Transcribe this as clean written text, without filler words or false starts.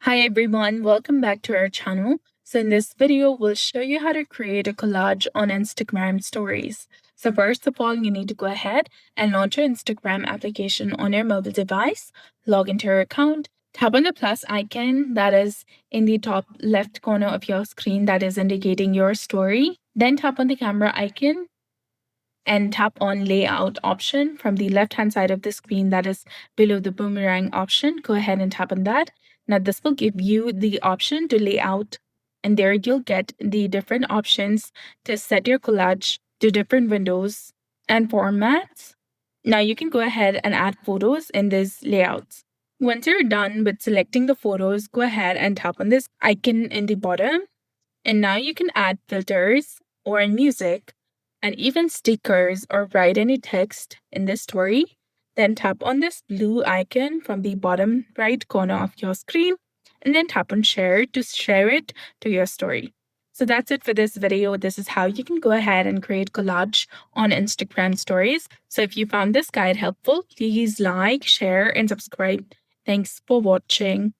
Hi everyone, welcome back to our channel. So in this video, we'll show you how to create a collage on Instagram stories. So first of all, you need to go ahead and launch your Instagram application on your mobile device, log into your account, tap on the plus icon that is in the top left corner of your screen that is indicating your story. Then tap on the camera icon and tap on layout option from the left hand side of the screen that is below the boomerang option. Go ahead and tap on that. Now this will give you the option to layout, and there you'll get the different options to set your collage to different windows and formats. Now you can go ahead and add photos in these layouts. Once you're done with selecting the photos, go ahead and tap on this icon in the bottom, and now you can add filters or music and even stickers or write any text in this story. Then tap on this blue icon from the bottom right corner of your screen and then tap on share to share it to your story. So that's it for this video. This is how you can go ahead and create collage on Instagram stories. So if you found this guide helpful, please like, share, and subscribe. Thanks for watching.